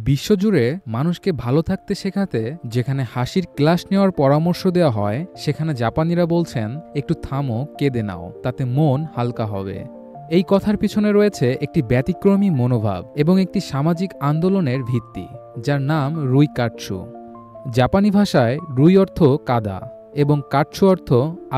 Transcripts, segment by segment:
বিশ্বজুড়ে মানুষকে ভালো থাকতে শেখাতে যেখানে হাসির ক্লাস নেওয়ার পরামর্শ দেওয়া হয়, সেখানে জাপানিরা বলছেন একটু থামো, কেঁদে নাও, তাতে মন হালকা হবে। এই কথার পিছনে রয়েছে একটি ব্যতিক্রমী মনোভাব এবং একটি সামাজিক আন্দোলনের ভিত্তি, যার নাম রুইকাটসু। জাপানি ভাষায় রুই অর্থ কাদা এবং কাটসু অর্থ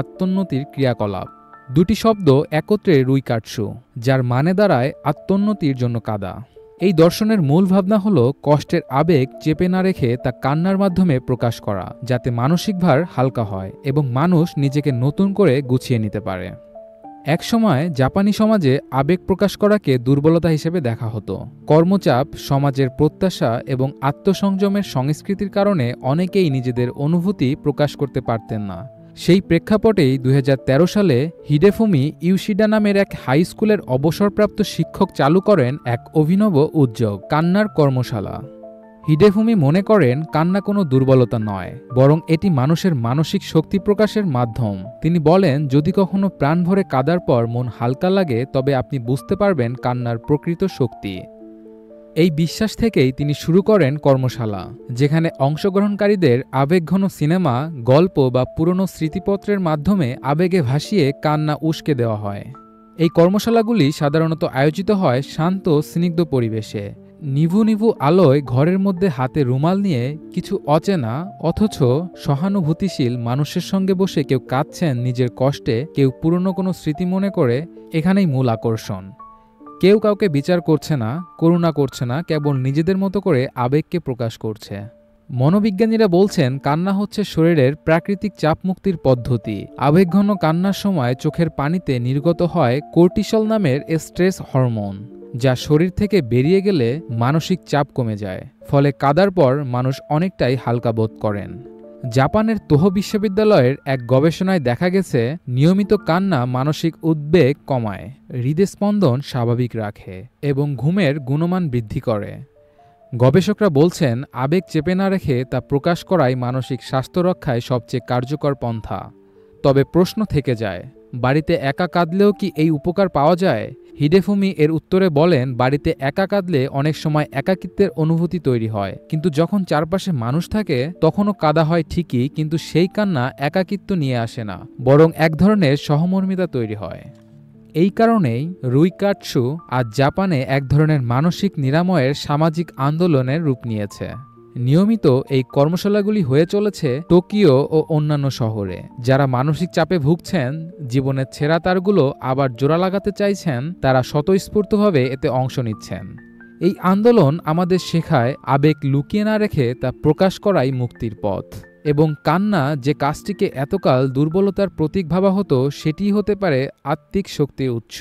আত্মোন্নতির ক্রিয়াকলাপ। দুটি শব্দ একত্রে রুইকাটসু, যার মানে দাঁড়ায় আত্মোন্নতির জন্য কাদা। এই দর্শনের মূল ভাবনা হল কষ্টের আবেগ চেপে না রেখে তা কান্নার মাধ্যমে প্রকাশ করা, যাতে মানসিক ভার হালকা হয় এবং মানুষ নিজেকে নতুন করে গুছিয়ে নিতে পারে। একসময় জাপানি সমাজে আবেগ প্রকাশ করাকে দুর্বলতা হিসেবে দেখা হতো। কর্মচাপ, সমাজের প্রত্যাশা এবং আত্মসংযমের সংস্কৃতির কারণে অনেকেই নিজেদের অনুভূতি প্রকাশ করতে পারতেন না। সেই প্রেক্ষাপটেই 2013 সালে হিডেফুমি ইউশিডা নামের এক হাই স্কুলের অবসরপ্রাপ্ত শিক্ষক চালু করেন এক অভিনব উদ্যোগ, কান্নার কর্মশালা। হিডেফুমি মনে করেন কান্না কোনো দুর্বলতা নয়, বরং এটি মানুষের মানসিক শক্তি প্রকাশের মাধ্যম। তিনি বলেন, যদি কখনো প্রাণ ভরে কাঁদার পর মন হালকা লাগে, তবে আপনি বুঝতে পারবেন কান্নার প্রকৃত শক্তি। এই বিশ্বাস থেকেই তিনি শুরু করেন কর্মশালা, যেখানে অংশগ্রহণকারীদের আবেগঘন সিনেমা, গল্প বা পুরনো স্মৃতিপত্রের মাধ্যমে আবেগে ভাসিয়ে কান্না উস্কে দেওয়া হয়। এই কর্মশালাগুলি সাধারণত আয়োজিত হয় শান্ত, স্নিগ্ধ পরিবেশে। নিভু নিভু আলোয় ঘরের মধ্যে হাতে রুমাল নিয়ে কিছু অচেনা অথচ সহানুভূতিশীল মানুষের সঙ্গে বসে কেউ কাঁদছেন নিজের কষ্টে, কেউ পুরনো কোনো স্মৃতি মনে করে। এখানেই মূল আকর্ষণ। কেউ কাউকে বিচার করছে না, করুণা করছে না, কেবল নিজেদের মতো করে আবেগকে প্রকাশ করছে। মনোবিজ্ঞানীরা বলছেন কান্না হচ্ছে শরীরের প্রাকৃতিক চাপ মুক্তির পদ্ধতি। আবেগঘন কান্নার সময় চোখের পানিতে নির্গত হয় কর্টিসল নামের স্ট্রেস হরমোন, যা শরীর থেকে বেরিয়ে গেলে মানসিক চাপ কমে যায়। ফলে কাদার পর মানুষ অনেকটাই হালকা বোধ করেন। জাপানের তোহো বিশ্ববিদ্যালয়ের এক গবেষণায় দেখা গেছে, নিয়মিত কান্না মানসিক উদ্বেগ কমায়, হৃদস্পন্দন স্বাভাবিক রাখে এবং ঘুমের গুণমান বৃদ্ধি করে। গবেষকরা বলছেন আবেগ চেপে না রেখে তা প্রকাশ করাই মানসিক স্বাস্থ্য রক্ষায় সবচেয়ে কার্যকর পন্থা। তবে প্রশ্ন থেকে যায়, বাড়িতে একা কাঁদলেও কি এই উপকার পাওয়া যায়? হিডেফুমি এর উত্তরে বলেন, বাড়িতে একা কাঁদলে অনেক সময় একাকিত্বের অনুভূতি তৈরি হয়, কিন্তু যখন চারপাশে মানুষ থাকে তখনও কাঁদা হয় ঠিকই, কিন্তু সেই কান্না একাকিত্ব নিয়ে আসে না, বরং এক ধরনের সহমর্মিতা তৈরি হয়। এই কারণেই রুইকাটসু আজ জাপানে এক ধরনের মানসিক নিরাময়ের সামাজিক আন্দোলনের রূপ নিয়েছে। নিয়মিত এই কর্মশালাগুলি হয়ে চলেছে টোকিও ও অন্যান্য শহরে। যারা মানসিক চাপে ভুগছেন, জীবনের ছেঁড়া তারগুলো আবার জোড়া লাগাতে চাইছেন, তারা স্বতঃস্ফূর্তভাবে এতে অংশ নিচ্ছেন। এই আন্দোলন আমাদের শেখায় আবেগ লুকিয়ে না রেখে তা প্রকাশ করাই মুক্তির পথ, এবং কান্না যে কাজটিকে এতকাল দুর্বলতার প্রতীক ভাবা হতো, সেটিই হতে পারে আত্মিক শক্তির উৎস।